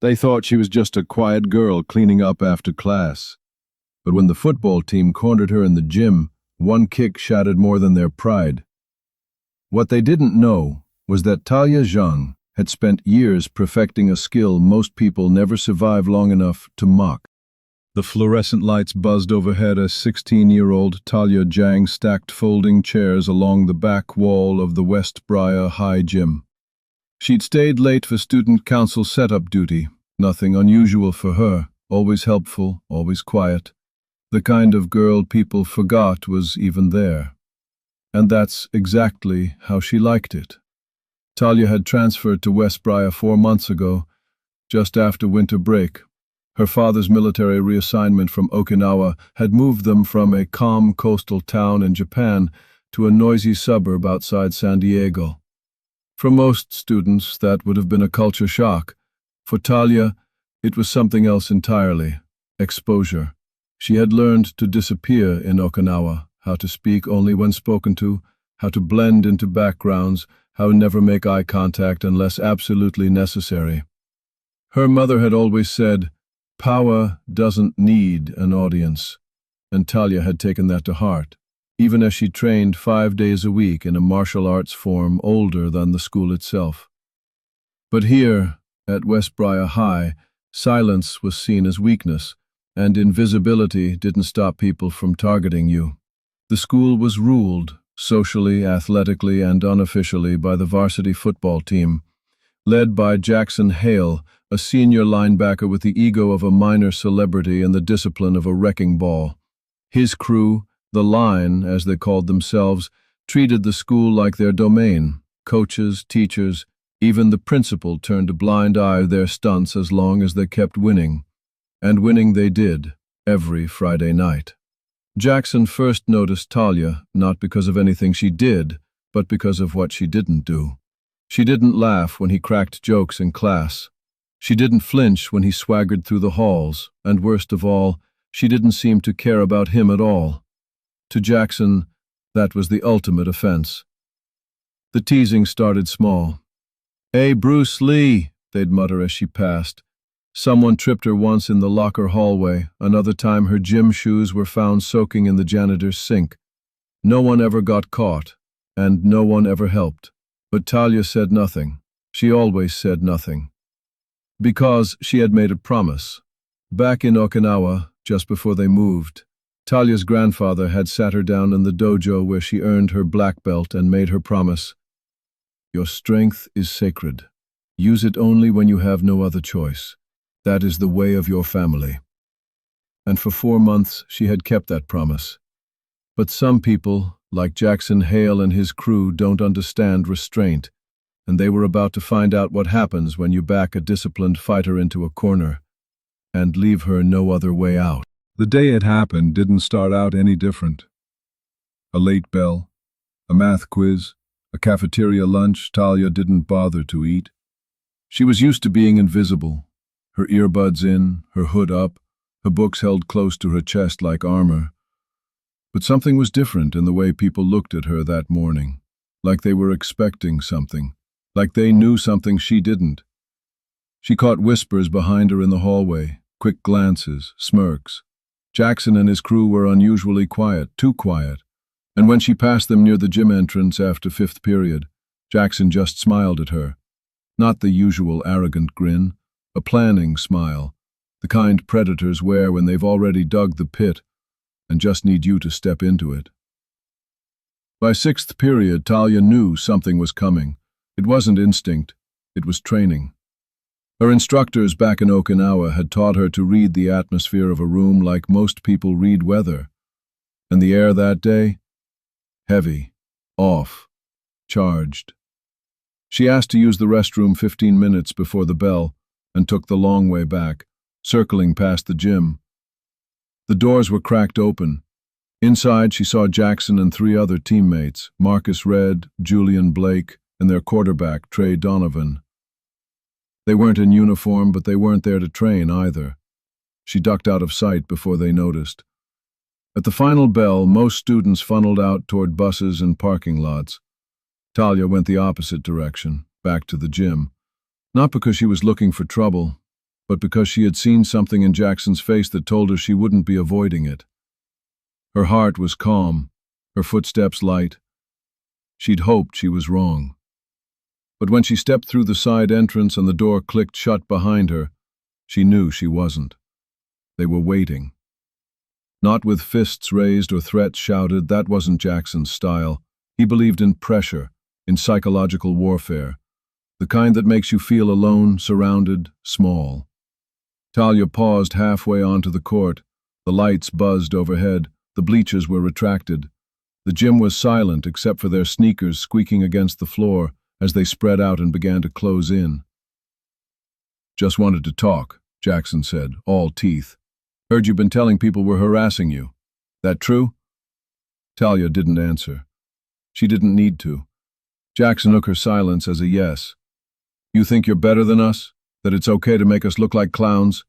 They thought she was just a quiet girl cleaning up after class. But when the football team cornered her in the gym, one kick shattered more than their pride. What they didn't know was that Talia Zhang had spent years perfecting a skill most people never survive long enough to mock. The fluorescent lights buzzed overhead as 16-year-old Talia Zhang stacked folding chairs along the back wall of the West Briar High Gym. She'd stayed late for student council setup duty, nothing unusual for her, always helpful, always quiet. The kind of girl people forgot was even there. And that's exactly how she liked it. Talia had transferred to West Briar 4 months ago, just after winter break. Her father's military reassignment from Okinawa had moved them from a calm coastal town in Japan to a noisy suburb outside San Diego. For most students, that would have been a culture shock. For Talia, it was something else entirely: exposure. She had learned to disappear in Okinawa, how to speak only when spoken to, how to blend into backgrounds, how to never make eye contact unless absolutely necessary. Her mother had always said, "Power doesn't need an audience," and Talia had taken that to heart, even as she trained 5 days a week in a martial arts form older than the school itself. But here, at West Briar High, silence was seen as weakness, and invisibility didn't stop people from targeting you. The school was ruled, socially, athletically, and unofficially, by the varsity football team, led by Jackson Hale, a senior linebacker with the ego of a minor celebrity and the discipline of a wrecking ball. His crew, the Line, as they called themselves, treated the school like their domain. Coaches, teachers, even the principal turned a blind eye to their stunts as long as they kept winning. And winning they did, every Friday night. Jackson first noticed Talia, not because of anything she did, but because of what she didn't do. She didn't laugh when he cracked jokes in class. She didn't flinch when he swaggered through the halls, and worst of all, she didn't seem to care about him at all. To Jackson, that was the ultimate offense. The teasing started small. "Hey, Bruce Lee," they'd mutter as she passed. Someone tripped her once in the locker hallway, another time her gym shoes were found soaking in the janitor's sink. No one ever got caught, and no one ever helped. But Talia said nothing. She always said nothing. Because she had made a promise. Back in Okinawa, just before they moved, Talia's grandfather had sat her down in the dojo where she earned her black belt and made her promise. "Your strength is sacred. Use it only when you have no other choice. That is the way of your family." And for 4 months she had kept that promise. But some people, like Jackson Hale and his crew, don't understand restraint, and they were about to find out what happens when you back a disciplined fighter into a corner and leave her no other way out. The day it happened didn't start out any different. A late bell, a math quiz, a cafeteria lunch Talia didn't bother to eat. She was used to being invisible, her earbuds in, her hood up, her books held close to her chest like armor. But something was different in the way people looked at her that morning, like they were expecting something, like they knew something she didn't. She caught whispers behind her in the hallway, quick glances, smirks. Jackson and his crew were unusually quiet, too quiet, and when she passed them near the gym entrance after 5th period, Jackson just smiled at her. Not the usual arrogant grin, a planning smile, the kind predators wear when they've already dug the pit and just need you to step into it. By 6th period, Talia knew something was coming. It wasn't instinct, it was training. Her instructors back in Okinawa had taught her to read the atmosphere of a room like most people read weather. And the air that day? Heavy, off, charged. She asked to use the restroom 15 minutes before the bell and took the long way back, circling past the gym. The doors were cracked open. Inside, she saw Jackson and 3 other teammates, Marcus Red, Julian Blake, and their quarterback, Trey Donovan. They weren't in uniform, but they weren't there to train either. She ducked out of sight before they noticed. At the final bell, most students funneled out toward buses and parking lots. Talia went the opposite direction, back to the gym. Not because she was looking for trouble, but because she had seen something in Jackson's face that told her she wouldn't be avoiding it. Her heart was calm, her footsteps light. She'd hoped she was wrong. But when she stepped through the side entrance and the door clicked shut behind her, she knew she wasn't. They were waiting. Not with fists raised or threats shouted, that wasn't Jackson's style. He believed in pressure, in psychological warfare, the kind that makes you feel alone, surrounded, small. Talia paused halfway onto the court. The lights buzzed overhead. The bleachers were retracted. The gym was silent except for their sneakers squeaking against the floor as they spread out and began to close in. "Just wanted to talk," Jackson said, all teeth. "Heard you've been telling people we're harassing you. That true?" Talia didn't answer. She didn't need to. Jackson took her silence as a yes. "You think you're better than us? That it's okay to make us look like clowns?"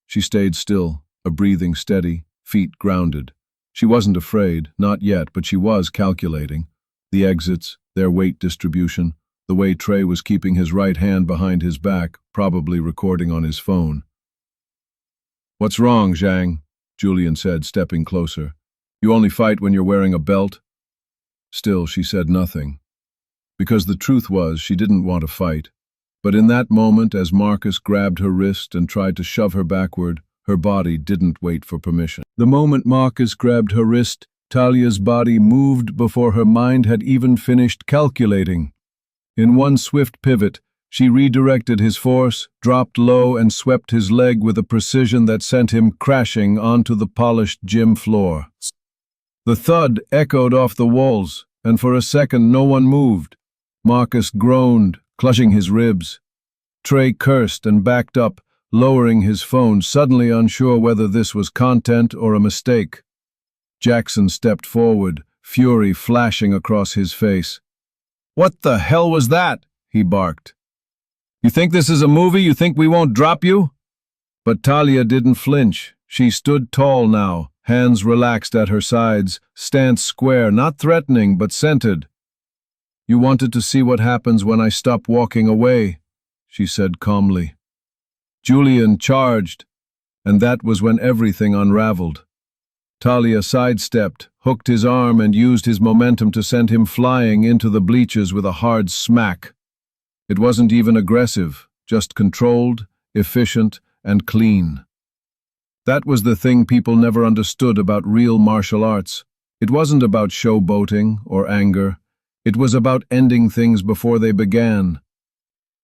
She stayed still, a breathing steady, feet grounded. She wasn't afraid, not yet, but she was calculating. The exits, their weight distribution, the way Trey was keeping his right hand behind his back, probably recording on his phone. "What's wrong, Zhang?" Julian said, stepping closer. "You only fight when you're wearing a belt?" Still, she said nothing. Because the truth was, she didn't want to fight. But in that moment, as Marcus grabbed her wrist and tried to shove her backward, her body didn't wait for permission. The moment Marcus grabbed her wrist, Talia's body moved before her mind had even finished calculating. In one swift pivot, she redirected his force, dropped low, and swept his leg with a precision that sent him crashing onto the polished gym floor. The thud echoed off the walls, and for a second no one moved. Marcus groaned, clutching his ribs. Trey cursed and backed up, lowering his phone, suddenly unsure whether this was content or a mistake. Jackson stepped forward, fury flashing across his face. "What the hell was that?" he barked. "You think this is a movie? You think we won't drop you?" But Talia didn't flinch. She stood tall now, hands relaxed at her sides, stance square, not threatening but centered. "You wanted to see what happens when I stop walking away," she said calmly. Julian charged, and that was when everything unraveled. Talia sidestepped, hooked his arm, and used his momentum to send him flying into the bleachers with a hard smack. It wasn't even aggressive, just controlled, efficient, and clean. That was the thing people never understood about real martial arts. It wasn't about showboating or anger. It was about ending things before they began.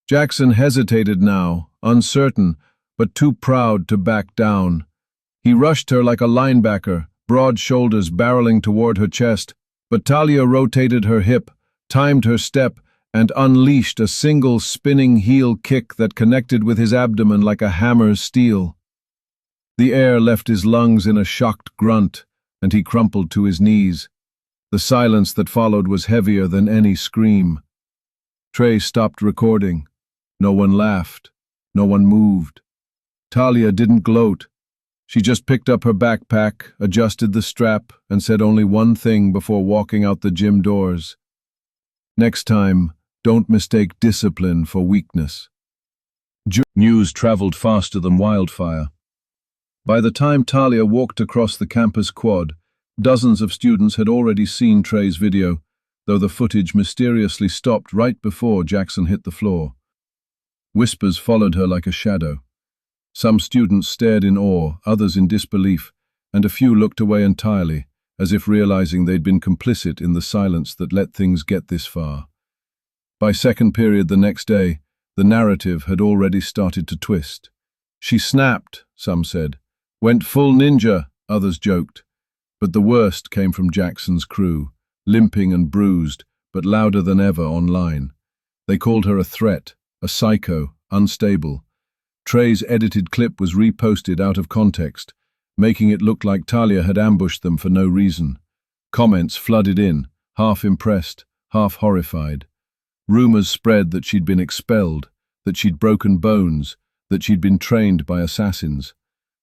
Jackson hesitated now, uncertain, but too proud to back down. He rushed her like a linebacker, broad shoulders barreling toward her chest, but Talia rotated her hip, timed her step, and unleashed a single spinning heel kick that connected with his abdomen like a hammer's steel. The air left his lungs in a shocked grunt, and he crumpled to his knees. The silence that followed was heavier than any scream. Trey stopped recording. No one laughed. No one moved. Talia didn't gloat. She just picked up her backpack, adjusted the strap, and said only one thing before walking out the gym doors. "Next time, don't mistake discipline for weakness." News traveled faster than wildfire. By the time Talia walked across the campus quad, dozens of students had already seen Trey's video, though the footage mysteriously stopped right before Jackson hit the floor. Whispers followed her like a shadow. Some students stared in awe, others in disbelief, and a few looked away entirely, as if realizing they'd been complicit in the silence that let things get this far. By second period the next day, the narrative had already started to twist. "She snapped," some said. "Went full ninja," others joked. But the worst came from Jackson's crew, limping and bruised, but louder than ever online. They called her a threat, a psycho, unstable. Trey's edited clip was reposted out of context, making it look like Talia had ambushed them for no reason. Comments flooded in, half impressed, half horrified. Rumors spread that she'd been expelled, that she'd broken bones, that she'd been trained by assassins.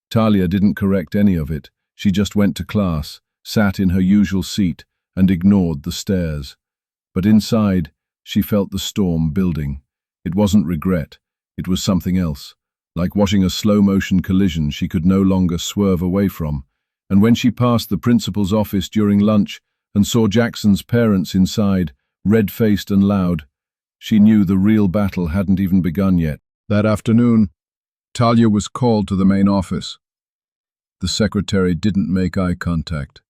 Talia didn't correct any of it. She just went to class, sat in her usual seat, and ignored the stares. But inside, she felt the storm building. It wasn't regret. It was something else. like watching a slow-motion collision she could no longer swerve away from, and when she passed the principal's office during lunch and saw Jackson's parents inside, red-faced and loud, she knew the real battle hadn't even begun yet. That afternoon, Talia was called to the main office. The secretary didn't make eye contact.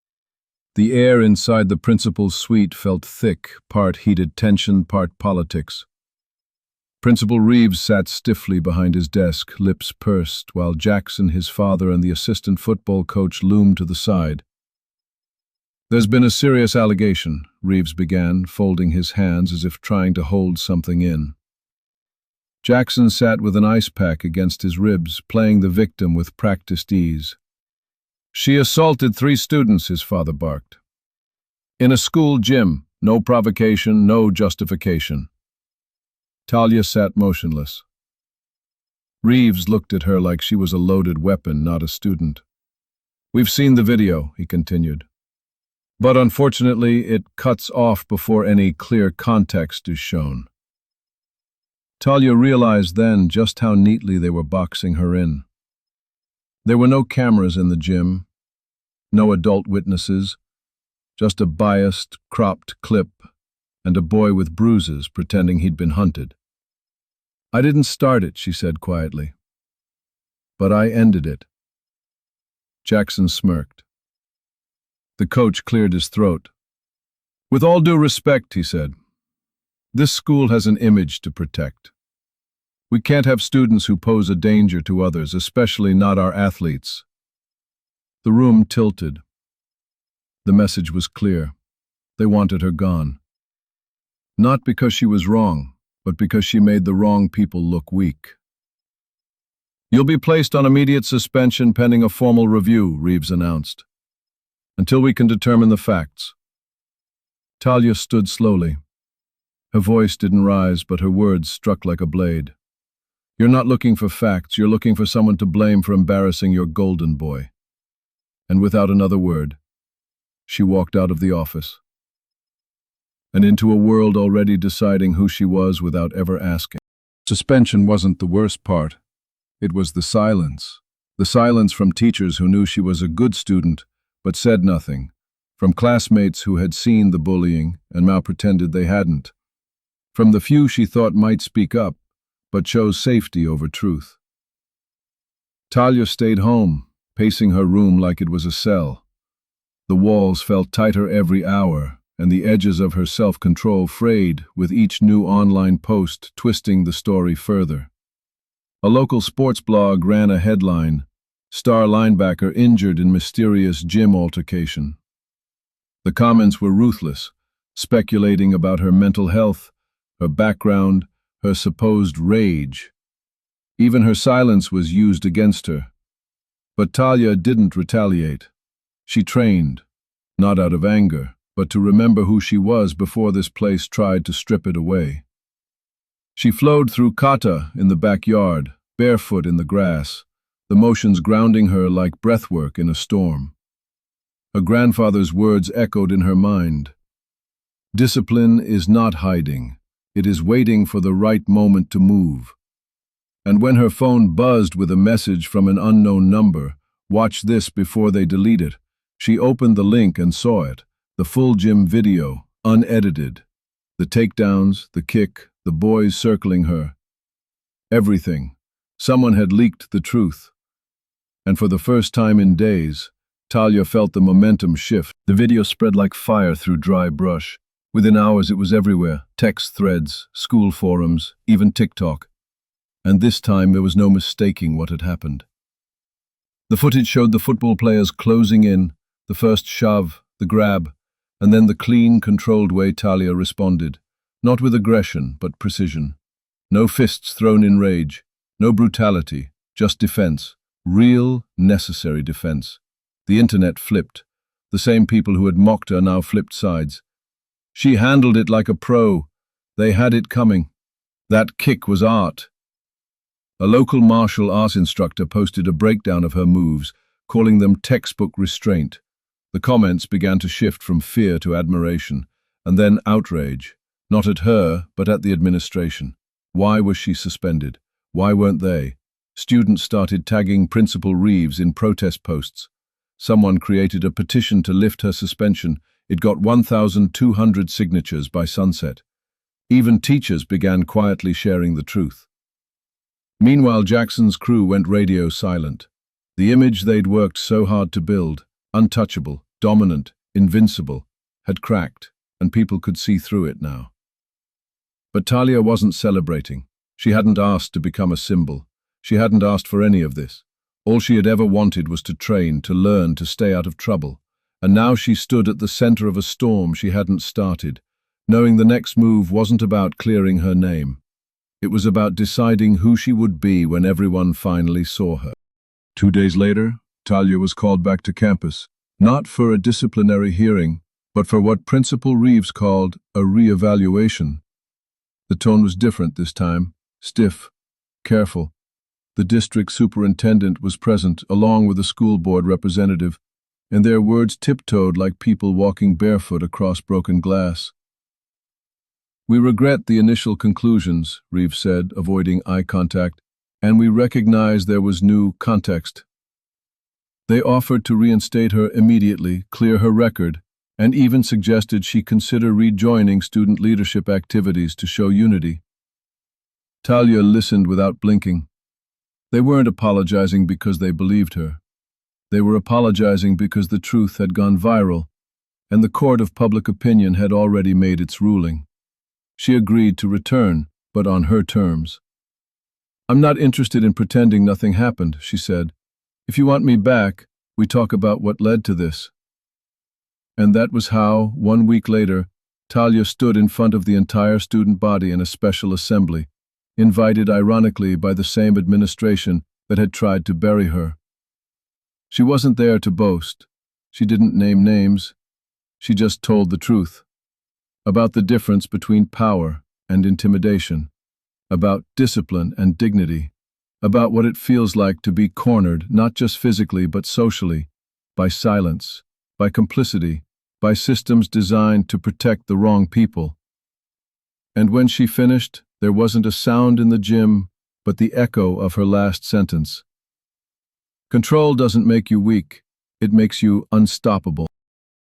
The air inside the principal's suite felt thick, part heated tension, part politics. Principal Reeves sat stiffly behind his desk, lips pursed, while Jackson, his father, and the assistant football coach loomed to the side. "There's been a serious allegation," Reeves began, folding his hands as if trying to hold something in. Jackson sat with an ice pack against his ribs, playing the victim with practiced ease. "She assaulted 3 students," his father barked. "In a school gym, no provocation, no justification." Talia sat motionless. Reeves looked at her like she was a loaded weapon, not a student. "We've seen the video," he continued. "But unfortunately, it cuts off before any clear context is shown." Talia realized then just how neatly they were boxing her in. There were no cameras in the gym, no adult witnesses, just a biased, cropped clip and a boy with bruises pretending he'd been hunted. "I didn't start it," she said quietly. "But I ended it." Jackson smirked. The coach cleared his throat. "With all due respect," he said, "this school has an image to protect. We can't have students who pose a danger to others, especially not our athletes." The room tilted. The message was clear. They wanted her gone. Not because she was wrong, but because she made the wrong people look weak. "You'll be placed on immediate suspension pending a formal review," Reeves announced, "until we can determine the facts." Talia stood slowly. Her voice didn't rise, but her words struck like a blade. "You're not looking for facts, you're looking for someone to blame for embarrassing your golden boy." And without another word, she walked out of the office and into a world already deciding who she was without ever asking. Suspension wasn't the worst part. It was the silence. The silence from teachers who knew she was a good student but said nothing, from classmates who had seen the bullying and now pretended they hadn't, from the few she thought might speak up but chose safety over truth. Talia stayed home, pacing her room like it was a cell. The walls felt tighter every hour, and the edges of her self-control frayed with each new online post twisting the story further. A local sports blog ran a headline, "Star linebacker injured in mysterious gym altercation." The comments were ruthless, speculating about her mental health, her background, her supposed rage. Even her silence was used against her. But Talia didn't retaliate. She trained, not out of anger, but to remember who she was before this place tried to strip it away. She flowed through kata in the backyard, barefoot in the grass, the motions grounding her like breathwork in a storm. Her grandfather's words echoed in her mind. "Discipline is not hiding. It is waiting for the right moment to move." And when her phone buzzed with a message from an unknown number, "Watch this before they delete it," she opened the link and saw it. The full gym video, unedited. The takedowns, the kick, the boys circling her. Everything. Someone had leaked the truth. And for the first time in days, Talia felt the momentum shift. The video spread like fire through dry brush. Within hours it was everywhere. Text threads, school forums, even TikTok. And this time there was no mistaking what had happened. The footage showed the football players closing in, the first shove, the grab, and then the clean, controlled way Talia responded, not with aggression, but precision. No fists thrown in rage, no brutality, just defense, real, necessary defense. The internet flipped. The same people who had mocked her now flipped sides. She handled it like a pro. They had it coming. That kick was art. A local martial arts instructor posted a breakdown of her moves, calling them textbook restraint. The comments began to shift from fear to admiration, and then outrage, not at her, but at the administration. Why was she suspended? Why weren't they? Students started tagging Principal Reeves in protest posts. Someone created a petition to lift her suspension. It got 1,200 signatures by sunset. Even teachers began quietly sharing the truth. Meanwhile, Jackson's crew went radio silent. The image they'd worked so hard to build, untouchable, dominant, invincible, had cracked, and people could see through it now. But Talia wasn't celebrating. She hadn't asked to become a symbol. She hadn't asked for any of this. All she had ever wanted was to train, to learn, to stay out of trouble. And now she stood at the center of a storm she hadn't started, knowing the next move wasn't about clearing her name. It was about deciding who she would be when everyone finally saw her. 2 days later, Talia was called back to campus, not for a disciplinary hearing, but for what Principal Reeves called a re-evaluation. The tone was different this time, stiff, careful. The district superintendent was present, along with a school board representative, and their words tiptoed like people walking barefoot across broken glass. "We regret the initial conclusions," Reeves said, avoiding eye contact, "and we recognize there was new context." They offered to reinstate her immediately, clear her record, and even suggested she consider rejoining student leadership activities to show unity. Talia listened without blinking. They weren't apologizing because they believed her. They were apologizing because the truth had gone viral, and the court of public opinion had already made its ruling. She agreed to return, but on her terms. "I'm not interested in pretending nothing happened," she said. "If you want me back, we talk about what led to this." And that was how, 1 week later, Talia stood in front of the entire student body in a special assembly, invited ironically by the same administration that had tried to bury her. She wasn't there to boast. She didn't name names. She just told the truth. About the difference between power and intimidation. About discipline and dignity. About what it feels like to be cornered, not just physically but socially, by silence, by complicity, by systems designed to protect the wrong people. And when she finished, there wasn't a sound in the gym but the echo of her last sentence. "Control doesn't make you weak, it makes you unstoppable."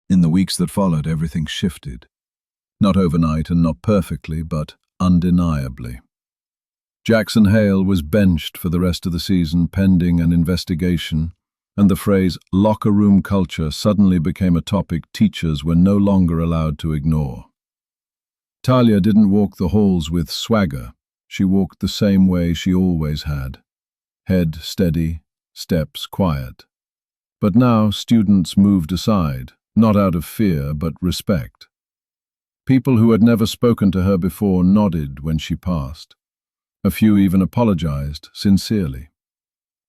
In the weeks that followed, everything shifted. Not overnight and not perfectly, but undeniably. Jackson Hale was benched for the rest of the season pending an investigation, and the phrase locker room culture suddenly became a topic teachers were no longer allowed to ignore. Talia didn't walk the halls with swagger. She walked the same way she always had. Head steady, steps quiet. But now students moved aside, not out of fear but respect. People who had never spoken to her before nodded when she passed. A few even apologized, sincerely.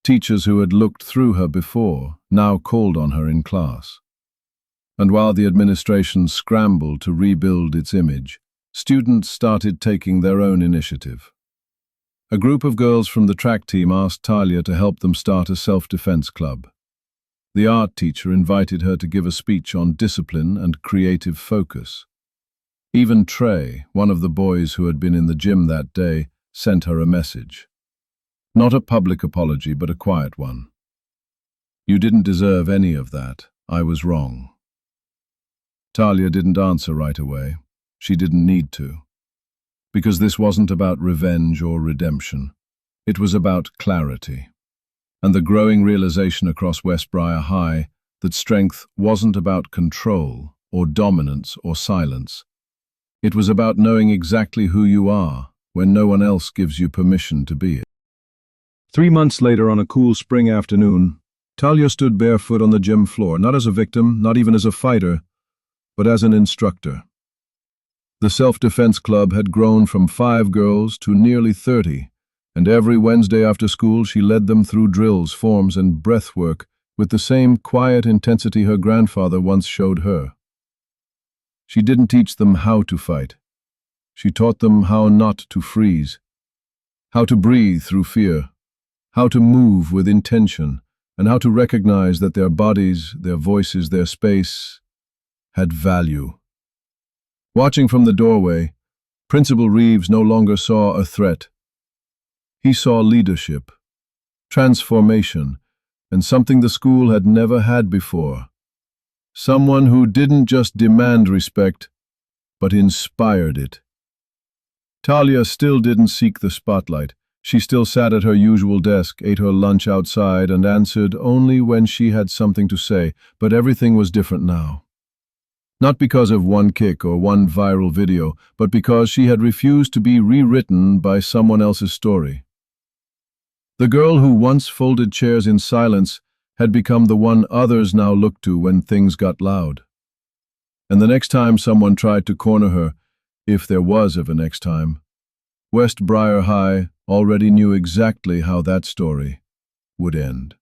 Teachers who had looked through her before now called on her in class. And while the administration scrambled to rebuild its image, students started taking their own initiative. A group of girls from the track team asked Talia to help them start a self-defense club. The art teacher invited her to give a speech on discipline and creative focus. Even Trey, one of the boys who had been in the gym that day, sent her a message. Not a public apology, but a quiet one. "You didn't deserve any of that. I was wrong." Talia didn't answer right away. She didn't need to. Because this wasn't about revenge or redemption. It was about clarity. And the growing realization across Westbriar High that strength wasn't about control or dominance or silence. It was about knowing exactly who you are when no one else gives you permission to be it. 3 months later, on a cool spring afternoon, Talia stood barefoot on the gym floor, not as a victim, not even as a fighter, but as an instructor. The self-defense club had grown from 5 girls to nearly 30, and every Wednesday after school she led them through drills, forms, and breath work with the same quiet intensity her grandfather once showed her. She didn't teach them how to fight. She taught them how not to freeze, how to breathe through fear, how to move with intention, and how to recognize that their bodies, their voices, their space had value. Watching from the doorway, Principal Reeves no longer saw a threat. He saw leadership. transformation, and something the school had never had before. Someone who didn't just demand respect, but inspired it. Talia still didn't seek the spotlight. She still sat at her usual desk, ate her lunch outside, and answered only when she had something to say, but everything was different now. Not because of one kick or one viral video, but because she had refused to be rewritten by someone else's story. The girl who once folded chairs in silence had become the one others now looked to when things got loud. And the next time someone tried to corner her, if there was ever next time, West Briar High already knew exactly how that story would end.